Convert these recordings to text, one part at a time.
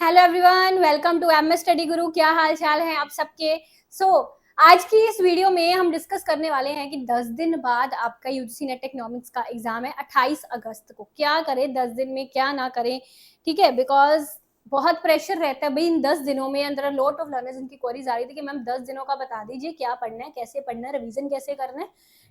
Hello everyone, welcome to MS study guru. क्या हाल चाल है आप सबके। आज की इस वीडियो में हम डिस्कस करने वाले हैं कि 10 दिन बाद आपका यूजीसी नेट इकोनॉमिक्स का एग्जाम है 28 अगस्त को। क्या करें 10 दिन में, क्या ना करें, ठीक है। बिकॉज बहुत प्रेशर रहता है भाई इन 10 दिनों में। अंदर लॉट ऑफ लर्नर्स इनकी क्वेरीज आ रही थी कि मैम 10 दिनों का बता दीजिए, क्या पढ़ना है, कैसे पढ़ना है, रिवीजन कैसे करना है,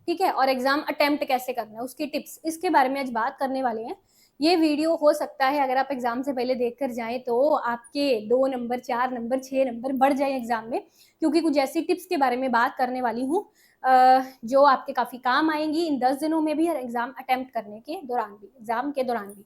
ठीक है, और एग्जाम अटेम्प्ट कैसे करना है, उसकी टिप्स, इसके बारे में आज बात करने वाले हैं। ये वीडियो हो सकता है अगर आप एग्जाम से पहले देख कर जाएं तो आपके 2 नंबर, 4 नंबर, 6 नंबर बढ़ जाए एग्जाम में, क्योंकि कुछ ऐसी टिप्स के बारे में बात करने वाली हूँ जो आपके काफी काम आएंगी इन 10 दिनों में भी और एग्जाम अटेम्प्ट करने के दौरान भी, एग्जाम के दौरान भी।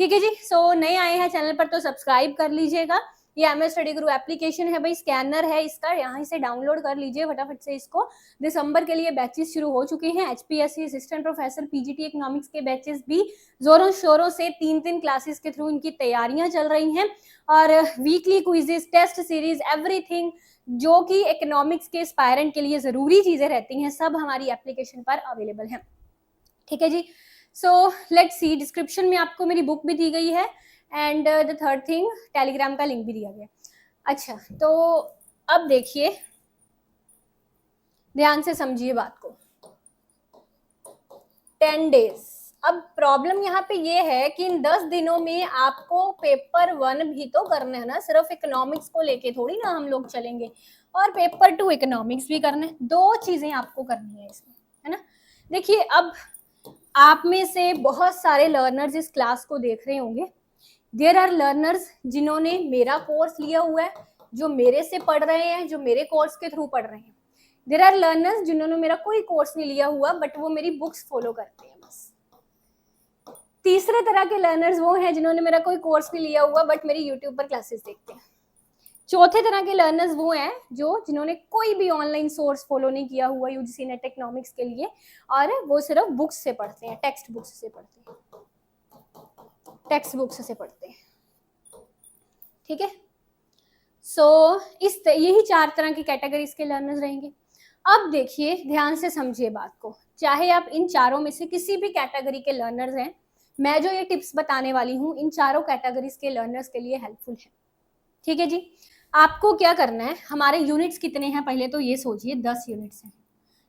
ठीक है जी। नए आए हैं चैनल पर तो सब्सक्राइब कर लीजिएगा। ये एमएस स्टडी गुरु एप्लीकेशन है भाई, स्कैनर है इसका, यहाँ से डाउनलोड कर लीजिए फटाफट से इसको। दिसंबर के लिए बैचेस शुरू हो चुके हैं। HPSC assistant professor PGT economics के बैचेस भी जोरों शोरों से 3 क्लासेस के थ्रू इनकी तैयारियां चल रही हैं और weekly quizzes, test series, everything जो कि इकोनॉमिक्स के एस्पायरेंट के लिए जरूरी चीजें रहती हैं, सब हमारी एप्लीकेशन पर अवेलेबल है। ठीक है जी। लेट्स सी, डिस्क्रिप्शन में आपको मेरी बुक भी दी गई है and the third thing, Telegram का लिंक भी दिया गया। अच्छा, तो अब देखिए, ध्यान से समझिए बात को। 10 डेज। अब प्रॉब्लम यहाँ पे ये है कि इन 10 दिनों में आपको पेपर 1 भी तो करना है ना, सिर्फ इकोनॉमिक्स को लेके थोड़ी ना हम लोग चलेंगे, और पेपर 2 इकोनॉमिक्स भी करना है। 2 चीजें आपको करनी है इसमें, है ना। देखिए, अब आप में से बहुत सारे लर्नर्स इस क्लास को देख रहे होंगे। देयर आर लर्नर्स जिन्होंने मेरा कोर्स लिया हुआ है, जो मेरे से पढ़ रहे हैं, जो मेरे कोर्स के थ्रू पढ़ रहे हैं। देयर आर लर्नर्स जिन्होंने मेरा कोई कोर्स नहीं लिया हुआ बट वो मेरी बुक्स फॉलो करते हैं बस। तीसरे तरह के लर्नर्स वो हैं जिन्होंने मेरा कोई कोर्स नहीं लिया हुआ बट मेरी यूट्यूब पर क्लासेस देखते हैं। चौथे तरह के लर्नर्स वो हैं जिन्होंने कोई भी ऑनलाइन सोर्स फॉलो नहीं किया हुआ यूजीसी नेट इकोनॉमिक्स के लिए, और वो सिर्फ बुक्स से पढ़ते हैं, टेक्स्ट बुक्स से पढ़ते हैं, टेक्स्ट बुक्स से पढ़ते हैं। ठीक है। यही 4 तरह की कैटेगरीज के लर्नर्स रहेंगे। अब देखिए, ध्यान से समझिए बात को। चाहे आप इन चारों में से किसी भी कैटेगरी के लर्नर्स हैं, मैं जो ये टिप्स बताने वाली हूँ इन चारों कैटेगरीज के लर्नर्स के लिए हेल्पफुल है। ठीक है जी। आपको क्या करना है, हमारे यूनिट्स कितने हैं पहले तो ये सोचिए। 10 यूनिट्स हैं।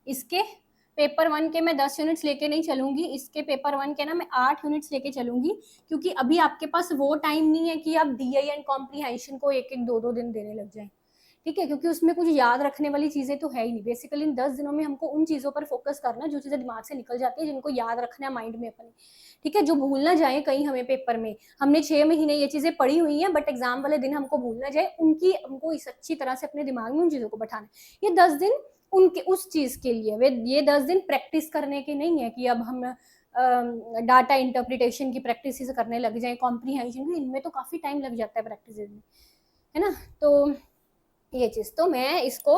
इसके पेपर 1 के मैं 10 यूनिट्स लेके नहीं चलूंगी, इसके पेपर 1 के ना मैं 8 यूनिट्स लेके चलूंगी, क्योंकि अभी आपके पास वो टाइम नहीं है कि आप डीआई एंड कॉम्प्रीहेंशन को 1-1, 2-2 दिन देने लग जाए। ठीक है, क्योंकि उसमें कुछ याद रखने वाली चीजें तो है ही नहीं। बेसिकली इन 10 दिनों में हमको उन चीजों पर फोकस करना जो चीजें दिमाग से निकल जाती है, जिनको याद रखना है माइंड में अपने। ठीक है, जो भूल ना जाए कहीं हमें पेपर में, हमने 6 महीने ये चीजें पढ़ी हुई हैं बट एग्जाम वाले दिन हमको भूल ना जाए, उनकी हमको इस अच्छी तरह से अपने दिमाग में उन चीजों को बैठाना। ये 10 दिन उनके उस चीज के लिए, वे ये 10 दिन प्रैक्टिस करने के नहीं है कि अब हम डाटा इंटरप्रिटेशन की प्रैक्टिस करने लग जाए, कॉम्प्रीहेंशन की, इनमें तो काफी टाइम लग जाता है प्रैक्टिस में, है ना। तो ये चीज तो मैं इसको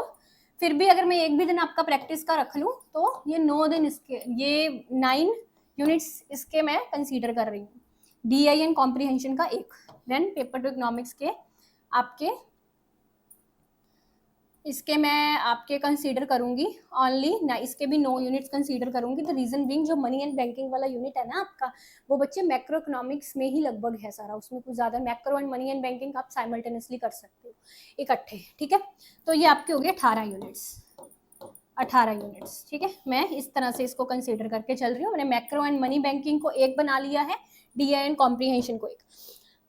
फिर भी अगर मैं एक भी दिन आपका प्रैक्टिस का रख लूं तो ये 9 दिन इसके, ये 9 यूनिट्स इसके मैं कंसीडर कर रही हूँ। डीआई एंड कॉम्प्रीहेंशन का 1, देन पेपर 2 इकोनॉमिक्स के आपके, इसके मैं आपके कंसीडर करूंगी ओनली ना, इसके भी 9 यूनिट्स कंसीडर करूंगी। द रीजन बीइंग, जो मनी एंड बैंकिंग वाला यूनिट है ना आपका, वो बच्चे मैक्रो इकोनॉमिक्स में ही लगभग है सारा, उसमें कुछ ज्यादा macro and money and banking आप साइमल्टेनियसली कर सकते हो इकट्ठे। ठीक है, तो ये आपके हो गए 18 यूनिट्स, 18 यूनिट्स। ठीक है, मैं इस तरह से इसको कंसीडर करके चल रही हूँ। मैंने मैक्रो एंड मनी बैंकिंग को 1 बना लिया है, डीआई एंड कॉम्प्रीहेंशन को 1।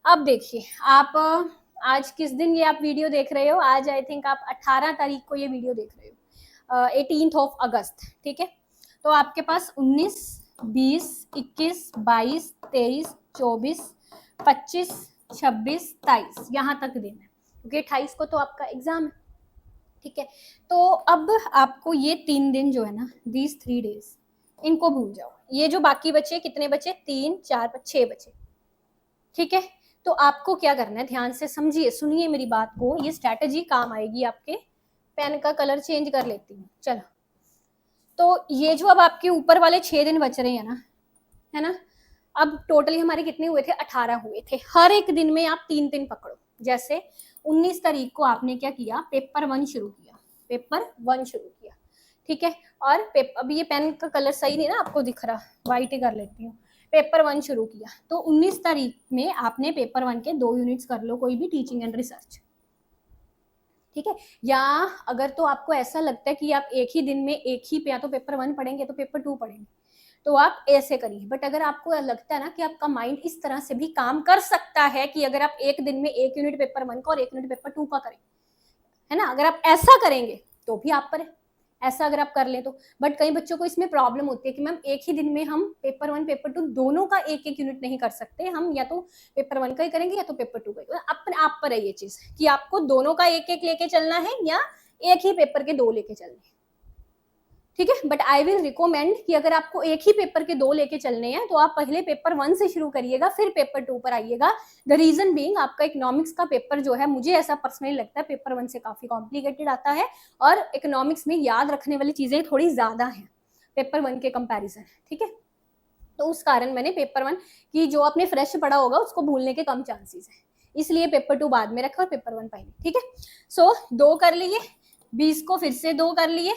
अब देखिए, आप आज किस दिन ये आप वीडियो देख रहे हो, आज आई थिंक आप 18 तारीख को ये वीडियो देख रहे हो, 18 अगस्त। ठीक है, तो आपके पास 19, 20, 21, 22, 23, 24, 25, 26, 23 यहाँ तक दिन है, क्योंकि 28 को तो आपका एग्जाम है। ठीक है, तो अब आपको ये 3 दिन जो है ना, दीज 3 डेज, इनको भूल जाओ। ये जो बाकी बचे, कितने बचे, 3, 4, 6 बचे। ठीक है, तो आपको क्या करना है, ध्यान से समझिए, सुनिए मेरी बात को, ये स्ट्रैटेजी काम आएगी आपके। पेन का कलर चेंज कर लेती हूँ, चलो। तो ये जो अब आपके ऊपर वाले 6 दिन बच रहे हैं ना, है ना, अब टोटली हमारे कितने हुए थे, 18 हुए थे। हर एक दिन में आप 3 पकड़ो। जैसे 19 तारीख को आपने क्या किया, पेपर 1 शुरू किया, पेपर 1 शुरू किया। ठीक है, और अभी ये पेन का कलर सही नहीं ना आपको दिख रहा, व्हाइट ही कर लेती हूँ। पेपर 1 शुरू किया, तो 19 तारीख में आपने पेपर 1 के 2 यूनिट्स कर लो, कोई भी टीचिंग एंड रिसर्च, ठीक है। या अगर तो आपको ऐसा लगता है कि आप एक ही दिन में एक ही या तो पेपर 1 पढ़ेंगे तो पेपर 2 पढ़ेंगे, तो आप ऐसे करिए। बट अगर आपको लगता है ना कि आपका माइंड इस तरह से भी काम कर सकता है कि अगर आप एक दिन में एक यूनिट पेपर 1 का और एक यूनिट पेपर 2 का करें, है ना, अगर आप ऐसा करेंगे तो भी आप पर ऐसा अगर आप कर ले तो। बट कई बच्चों को इसमें प्रॉब्लम होती है कि मैम एक ही दिन में हम पेपर 1 पेपर 2 दोनों का एक एक यूनिट नहीं कर सकते, हम या तो पेपर 1 का ही करेंगे या तो पेपर 2 का ही। अपने आप पर है ये चीज कि आपको दोनों का एक एक लेके चलना है या एक ही पेपर के 2 लेके चलने हैं, ठीक है। बट आई विल रिकमेंड कि अगर आपको एक ही पेपर के 2 लेके चलने हैं तो आप पहले पेपर 1 से शुरू करिएगा, फिर पेपर 2 पर आइएगा। द रीजन बीइंग आपका इकोनॉमिक्स का पेपर जो है, मुझे ऐसा पर्सनली लगता है, पेपर 1 से काफी कॉम्प्लिकेटेड आता है और इकोनॉमिक्स में याद रखने वाली चीजें थोड़ी ज्यादा हैं पेपर 1 के कंपैरिजन, ठीक है। तो उस कारण मैंने पेपर 1 की जो आपने फ्रेश पढ़ा होगा उसको भूलने के कम चांसेस है, इसलिए पेपर 2 बाद में रखा और पेपर 1 पहले, ठीक है। सो 2 कर लिए, 20 को फिर से 2 कर लिए,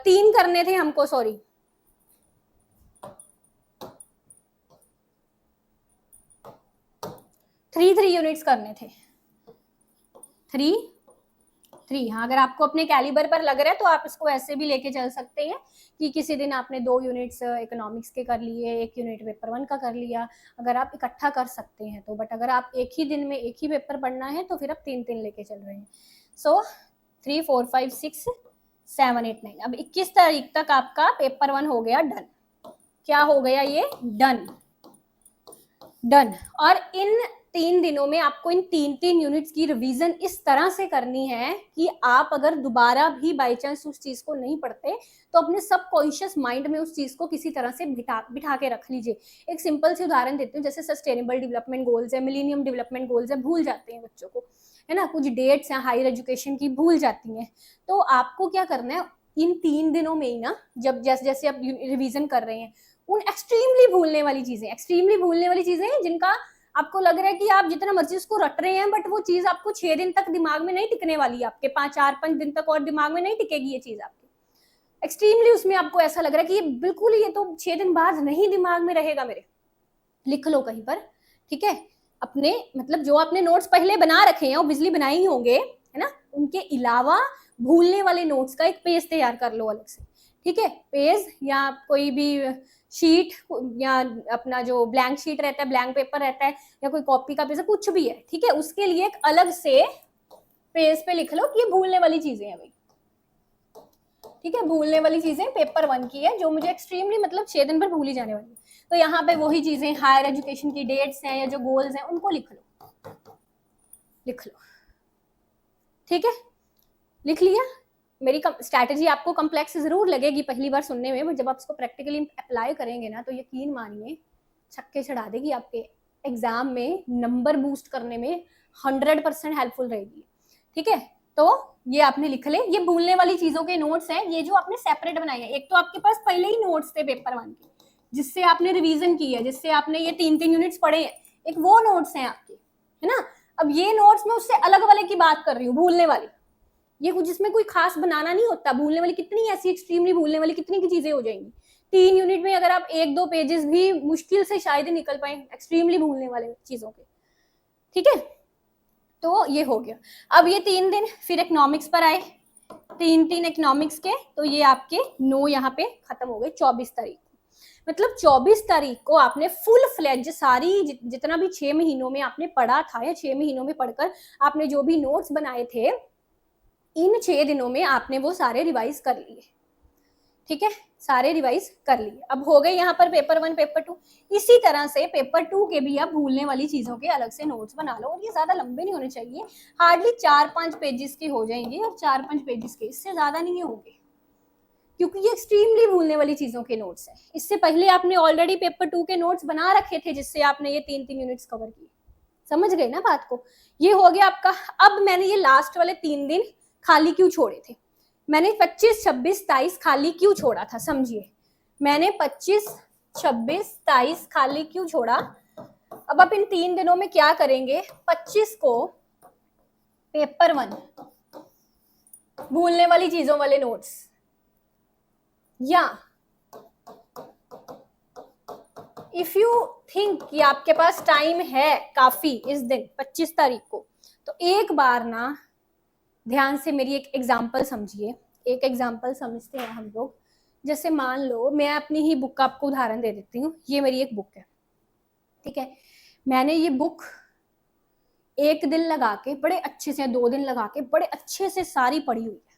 3 करने थे हमको, सॉरी 3 यूनिट्स करने थे, 3। हाँ, अगर आपको अपने कैलिबर पर लग रहा है तो आप इसको ऐसे भी लेके चल सकते हैं कि किसी दिन आपने 2 यूनिट्स इकोनॉमिक्स के कर लिए, 1 यूनिट पेपर 1 का कर लिया, अगर आप इकट्ठा कर सकते हैं तो। बट अगर आप एक ही दिन में एक ही पेपर पढ़ना है तो फिर आप 3 लेके चल रहे हैं। सो 3 4 5 6 7 8 9, अब 21 तारीख तक आपका पेपर 1 हो गया डन। क्या हो गया ये? डन। और इन 3 दिनों में आपको इन 3 यूनिट्स की रिवीजन इस तरह से करनी है कि आप अगर दोबारा भी बाई चांस उस चीज को नहीं पढ़ते तो अपने सबकॉन्शियस माइंड में उस चीज को किसी तरह से बिठा के रख लीजिए। एक सिंपल सी उदाहरण देती हूँ, जैसे सस्टेनेबल डेवलपमेंट गोल्स है, मिलेनियम डेवलपमेंट गोल्स है, भूल जाते हैं बच्चों को, है ना, कुछ डेट्स हैं हायर एजुकेशन की भूल जाती हैं। तो आपको क्या करना है, इन 3 दिनों में ही ना, जब जैसे जैसे आप रिवीजन कर रहे हैं, उन एक्सट्रीमली भूलने वाली चीजें जिनका आपको लग रहा है कि आप जितना मर्जी उसको रट रहे हैं बट वो चीज आपको 6 दिन तक दिमाग में नहीं टिकने वाली है, आपके 4-5 दिन तक और दिमाग में नहीं टिकेगी ये चीज आपकी। एक्सट्रीमली उसमें आपको ऐसा लग रहा है कि ये बिल्कुल ये तो 6 दिन बाद नहीं दिमाग में रहेगा मेरे, लिख लो कहीं पर, ठीक है। अपने मतलब जो आपने नोट्स पहले बना रखे हैं, ऑब्वियसली बनाए ही होंगे, है ना, उनके अलावा भूलने वाले नोट्स का एक पेज तैयार कर लो अलग से, ठीक है। पेज या कोई भी शीट या अपना जो ब्लैंक शीट रहता है, ब्लैंक पेपर रहता है, या कोई कॉपी का पेज, कुछ भी है, ठीक है, उसके लिए एक अलग से पेज पे लिख लो कि ये भूलने वाली चीजें हैं भाई, ठीक है। भूलने वाली चीजें पेपर 1 की है जो मुझे एक्सट्रीमली मतलब 6 दिन पर भूल ही जाने वाली है, तो यहाँ पे वही चीजें हायर एजुकेशन की डेट्स हैं या जो गोल्स हैं उनको लिख लो, ठीक है। लिख लिया। मेरी स्ट्रैटेजी आपको कॉम्प्लेक्स जरूर लगेगी पहली बार सुनने में, बट जब आप इसको प्रैक्टिकली अप्लाई करेंगे ना तो यकीन मानिए छक्के चढ़ा देगी, आपके एग्जाम में नंबर बूस्ट करने में 100% हेल्पफुल रहेगी, ठीक है। तो ये आपने लिख ले, ये भूलने वाली चीजों के नोट्स हैं, ये जो आपने सेपरेट बनाए हैं। एक तो आपके पास पहले ही नोट्स थे पेपर 1 के जिससे आपने रिवीजन की है, जिससे आपने ये 3 यूनिट्स पढ़े हैं, एक वो नोट्स हैं आपके, है ना। अब ये नोट्स में उससे अलग वाले की बात कर रही हूँ, भूलने वाली, ये कुछ जिसमें कोई खास बनाना नहीं होता। भूलने वाली कितनी ऐसी एक्सट्रीमली भूलने वाली कितनी की चीजें हो जाएंगी 3 यूनिट में, अगर आप 1-2 पेजेस भी मुश्किल से शायद ही निकल पाए एक्सट्रीमली भूलने वाले चीजों के, ठीक है। तो ये हो गया। अब ये 3 दिन फिर इकोनॉमिक्स पर आए, 3 इकोनॉमिक्स के, तो ये आपके 9 यहाँ पे खत्म हो गए 24 तारीख, मतलब 24 तारीख को आपने फुल फ्लेज सारी जितना भी 6 महीनों में आपने पढ़ा था या 6 महीनों में पढ़कर आपने जो भी नोट्स बनाए थे, इन 6 दिनों में आपने वो सारे रिवाइज कर लिए, ठीक है, सारे रिवाइज कर लिए। अब हो गए यहाँ पर पेपर 1 पेपर 2। इसी तरह से पेपर 2 के भी आप भूलने वाली चीजों के अलग से नोट्स बना लो, और ये ज्यादा लंबे नहीं होने चाहिए, हार्डली 4-5 पेजेस के हो जाएंगे, और 4-5 पेजेस के, इससे ज्यादा नहीं होंगे, क्योंकि ये एक्सट्रीमली भूलने वाली चीजों के नोट्स हैं। इससे पहले आपने ऑलरेडी पेपर 2 के नोट्स बना रखे थे जिससे आपने ये 3 यूनिट्स कवर किए, समझ गए ना बात को। ये हो गया आपका। अब मैंने ये लास्ट वाले 3 दिन खाली क्यों छोड़े थे, मैंने 25, 26, 23 खाली क्यों छोड़ा था, समझिए मैंने 25, 26, 23 खाली क्यों छोड़ा। अब आप इन 3 दिनों में क्या करेंगे, 25 को पेपर 1 भूलने वाली चीजों वाले नोट्स, या इफ यू थिंक कि आपके पास टाइम है काफी इस दिन 25 तारीख को, तो एक बार ना ध्यान से मेरी एक एग्जाम्पल समझिए। एक एग्जाम्पल समझते हैं हम लोग। जैसे मान लो मैं अपनी ही बुक का आपको उदाहरण दे देती हूँ। ये मेरी एक बुक है, ठीक है। मैंने ये बुक एक दिन लगा के बड़े अच्छे से, 2 दिन लगा के बड़े अच्छे से सारी पढ़ी हुई है।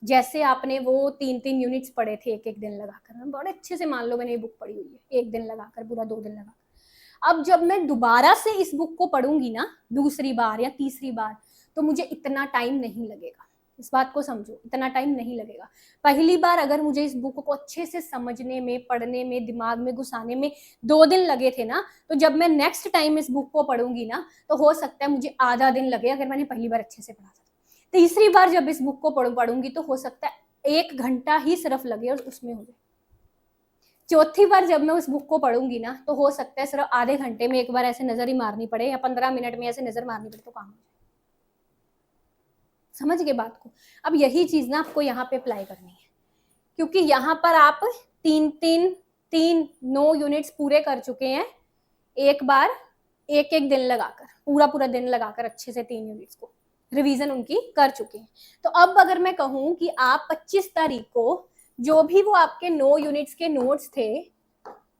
जैसे आपने वो 3-3 यूनिट्स पढ़े थे एक एक दिन लगाकर, बड़े अच्छे से मान लो मैंने ये बुक पढ़ी हुई है एक दिन लगाकर, पूरा 2 दिन लगाकर। अब जब मैं दोबारा से इस बुक को पढ़ूंगी ना, दूसरी बार या तीसरी बार, तो मुझे इतना टाइम नहीं लगेगा। इस बात को समझो, इतना टाइम नहीं लगेगा। पहली बार अगर मुझे इस बुक को अच्छे से समझने में, पढ़ने में, दिमाग में घुसाने में 2 दिन लगे थे ना, तो जब मैं नेक्स्ट टाइम इस बुक को पढ़ूंगी ना, तो हो सकता है मुझे आधा दिन लगे अगर मैंने पहली बार अच्छे से पढ़ा था। तीसरी बार जब इस बुक को पढ़ूंगी तो हो सकता है 1 घंटा ही सिर्फ लगे और उसमें हो जाए। चौथी बार जब मैं उस बुक को पढ़ूंगी ना, तो हो सकता है सिर्फ आधे घंटे में एक बार ऐसे नजर ही मारनी पड़े, या 15 मिनट में ऐसे नजर मारनी पड़े, तो काम हो जाए। समझ गए बात को? अब यही चीज ना आपको यहाँ पे अप्लाई करनी है, क्योंकि यहाँ पर आप 9 यूनिट्स पूरे कर चुके हैं एक बार, एक एक दिन लगाकर, पूरा दिन लगाकर अच्छे से 3 यूनिट्स को रिवीजन उनकी कर चुके हैं। तो अब अगर मैं कहूं कि आप 25 तारीख को जो भी वो आपके 9 यूनिट्स के नोट्स थे,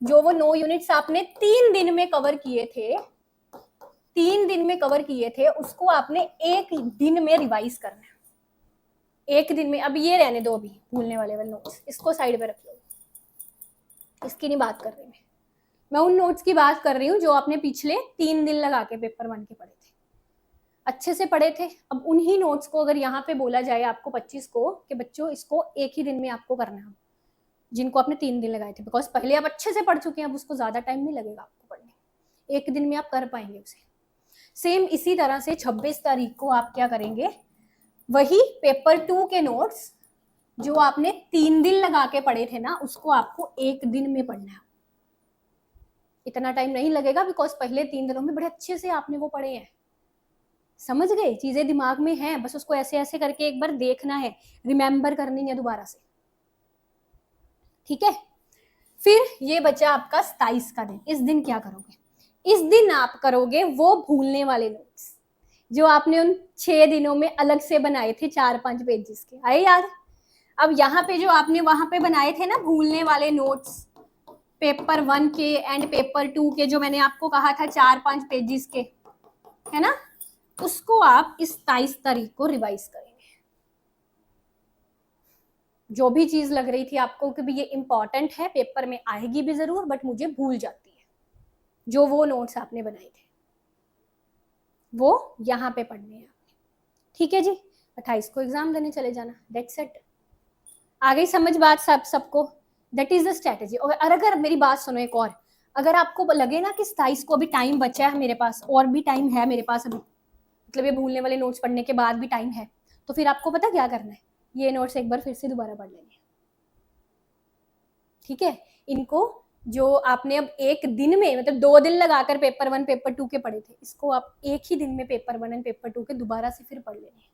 जो वो 9 यूनिट्स आपने 3 दिन में कवर किए थे, 3 दिन में कवर किए थे, उसको आपने एक दिन में रिवाइज करना है। एक दिन में। अब ये रहने दो, अभी भूलने वाले नोट्स, इसको साइड पे रख लो, इसकी नहीं बात कर रही मैं उन नोट्स की बात कर रही हूँ जो आपने पिछले 3 दिन लगा के पेपर 1 के पढ़े थे, अच्छे से पढ़े थे। अब उन्हीं नोट्स को अगर यहाँ पे बोला जाए आपको 25 को कि बच्चों इसको एक ही दिन में आपको करना है, जिनको आपने 3 दिन लगाए थे, बिकॉज पहले आप अच्छे से पढ़ चुके हैं, अब उसको ज्यादा टाइम नहीं लगेगा आपको पढ़ने, एक दिन में आप कर पाएंगे उसे। सेम इसी तरह से 26 तारीख को आप क्या करेंगे, वही पेपर 2 के नोट्स जो आपने 3 दिन लगा के पढ़े थे ना, उसको आपको एक दिन में पढ़ना है। इतना टाइम नहीं लगेगा, बिकॉज पहले 3 दिनों में बड़े अच्छे से आपने वो पढ़े हैं। समझ गए? चीजें दिमाग में हैं, बस उसको ऐसे ऐसे करके एक बार देखना है, रिमेंबर करनी है दोबारा से, ठीक है। फिर ये बचा आपका 27 का दिन। इस दिन क्या करोगे? इस दिन आप करोगे वो भूलने वाले नोट्स जो आपने उन 6 दिनों में अलग से बनाए थे, 4-5 पेजेस के। आए यार? अब यहाँ पे जो आपने वहां पे बनाए थे ना भूलने वाले नोट्स, पेपर 1 के एंड पेपर 2 के, जो मैंने आपको कहा था 4-5 पेजेस के, है ना, उसको आप इस 27 तारीख को रिवाइज करेंगे। जो भी चीज लग रही थी आपको कि ये इंपॉर्टेंट है, पेपर में आएगी भी जरूर, बट मुझे भूल जाती है, जो वो नोट्स आपने बनाए थे वो यहाँ पे पढ़ने हैं, ठीक है जी। 28 को एग्जाम देने चले जाना, दैट्स इट। आ गई समझ बात सबको? That is the strategy. और अगर मेरी बात सुनो एक और, अगर आपको लगे ना कि 27 को अभी टाइम बचा है मेरे पास, और भी टाइम है मेरे पास अभी, मतलब ये भूलने वाले नोट्स पढ़ने के बाद भी टाइम है, तो फिर आपको पता क्या करना है, ये नोट्स एक बार फिर से दोबारा पढ़ लेंगे, ठीक है। इनको जो आपने अब एक दिन में, मतलब 2 दिन लगाकर पेपर 1 पेपर 2 के पढ़े थे, इसको आप एक ही दिन में पेपर 1 एंड पेपर 2 के दोबारा से फिर पढ़ लेंगे।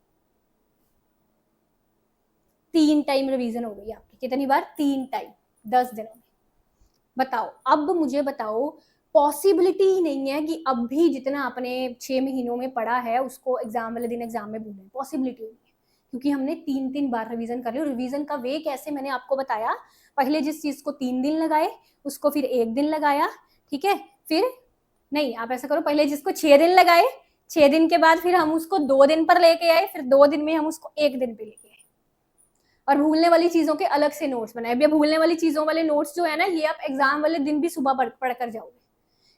3 टाइम रिवीजन हो गई आपकी। कितनी बार? 3 टाइम, 10 दिनों में। बताओ, अब मुझे बताओ, पॉसिबिलिटी ही नहीं है कि अब भी जितना आपने 6 महीनों में पढ़ा है उसको एग्जाम वाले दिन एग्जाम में भूलें। पॉसिबिलिटी नहीं है, क्योंकि हमने 3-3 बार रिवीजन कर लिया। रिवीजन का वे कैसे मैंने आपको बताया, पहले जिस चीज को 3 दिन लगाए उसको फिर 1 दिन लगाया, ठीक है। फिर नहीं, आप ऐसा करो, पहले जिसको 6 दिन लगाए, 6 दिन के बाद फिर हम उसको 2 दिन पर लेके आए, फिर 2 दिन में हम उसको 1 दिन पे लेके आए, और भूलने वाली चीजों के अलग से नोट्स बनाए। अब भूलने वाली चीजों वाले नोट्स जो है ना, ये आप एग्जाम वाले दिन भी सुबह पढ़ कर जाओगे।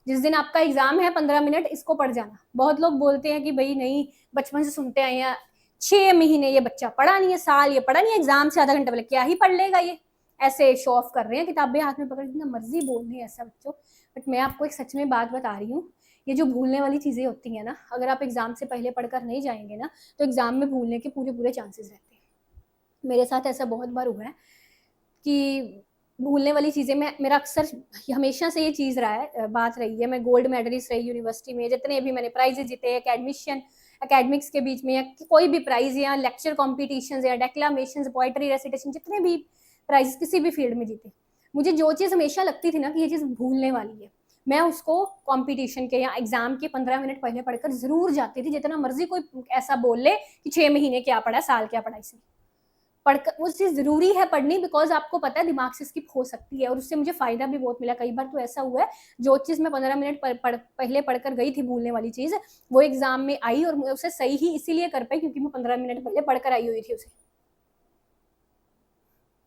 जिस दिन आपका एग्जाम है 15 मिनट इसको पढ़ जाना। बहुत लोग बोलते हैं कि भाई नहीं, बचपन से सुनते आए हैं 6 महीने ये बच्चा पढ़ा नहीं है, साल ये पढ़ा नहीं है, एग्जाम से आधा घंटा पहले क्या ही पढ़ लेगा ये, ऐसे शो ऑफ कर रहे हैं, किताबें हाथ में पकड़, जितना मर्जी बोल रहे हैं ऐसा बच्चों। बट मैं आपको एक सच में बात बता रही हूँ, ये जो भूलने वाली चीजें होती हैं ना, अगर आप एग्जाम से पहले पढ़कर नहीं जाएंगे ना, तो एग्जाम में भूलने के पूरे चांसेस रहते हैं। मेरे साथ ऐसा बहुत बार हुआ है कि भूलने वाली चीजें, मेरा अक्सर हमेशा से ये चीज रहा है, बात रही है, मैं गोल्ड मेडलिस्ट रही यूनिवर्सिटी में, जितने भी मैंने प्राइजेस जीते, एकेडमिक्स के बीच में, या कोई भी प्राइज, या लेक्चर कॉम्पिटिशन, या डेक्लामेशन, पोइट्री रेसिटेशन, जितने भी प्राइजेस किसी भी फील्ड में जीते, मुझे जो चीज़ हमेशा लगती थी ना कि ये चीज़ भूलने वाली है, मैं उसको कॉम्पिटिशन के या एग्जाम के 15 मिनट पहले पढ़कर जरूर जाती थी, जितना मर्जी कोई ऐसा बोल ले कि 6 महीने क्या पढ़ा, साल क्या पढ़ा, इसे पढ़कर वो चीज़ ज़रूरी है पढ़नी, बिकॉज आपको पता है दिमाग से स्किप हो सकती है और उससे मुझे फ़ायदा भी बहुत मिला। कई बार तो ऐसा हुआ है, जो चीज़ मैं 15 मिनट पहले पढ़कर गई थी, भूलने वाली चीज़, वो एग्जाम में आई और मैं उसे सही ही इसीलिए कर पाई क्योंकि मैं 15 मिनट पहले पढ़कर आई हुई थी उसे।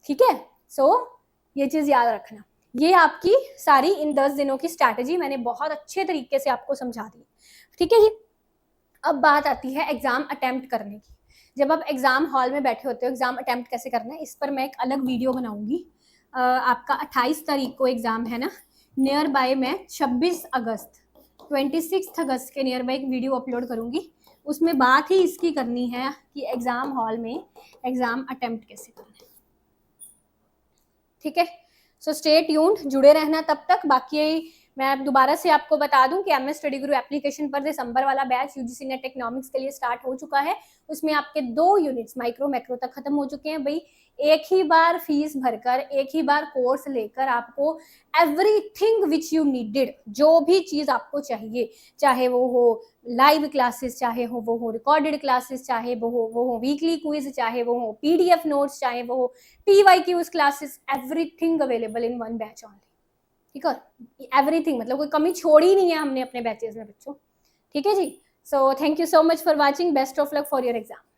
ठीक है, सो ये चीज़ याद रखना। ये आपकी सारी इन 10 दिनों की स्ट्रैटेजी मैंने बहुत अच्छे तरीके से आपको समझा दी। ठीक है जी, अब बात आती है एग्जाम अटेम्प्ट करने की। जब आप एग्जाम हॉल में बैठे होते हो, एग्जाम अटेम्प्ट कैसे करना है, इस पर मैं एक अलग वीडियो बनाऊंगी। आपका 28 तारीख को एग्जाम है ना, नियर बाय मैं 26 अगस्त 26 अगस्त के नियर बाय एक वीडियो अपलोड करूंगी। उसमें बात ही इसकी करनी है कि एग्जाम हॉल में एग्जाम अटेम्प्ट कैसे करना है। ठीक है, सो स्टे ट्यून्ड, जुड़े रहना तब तक। बाकी मैं दोबारा से आपको बता दूं कि एमएस स्टडी गुरु एप्लीकेशन पर दिसंबर वाला बैच यूजीसी नेट इकोनॉमिक्स के लिए स्टार्ट हो चुका है। उसमें आपके 2 यूनिट्स माइक्रो मैक्रो तक खत्म हो चुके हैं भाई। एक ही बार फीस भरकर, एक ही बार कोर्स लेकर आपको एवरीथिंग विच यू नीडेड, जो भी चीज़ आपको चाहिए, चाहे वो हो लाइव क्लासेस, चाहे वो हो रिकॉर्डेड क्लासेस, चाहे वो हो वीकली क्विज, चाहे वो हो पीडीएफ नोट्स, चाहे वो हो PYQs classes, everything available in one batch only. ठीक है, एवरीथिंग मतलब कोई कमी छोड़ी नहीं है हमने अपने बैचेस में बच्चों। ठीक है जी, so thank you so much for watching, best of luck for your exam.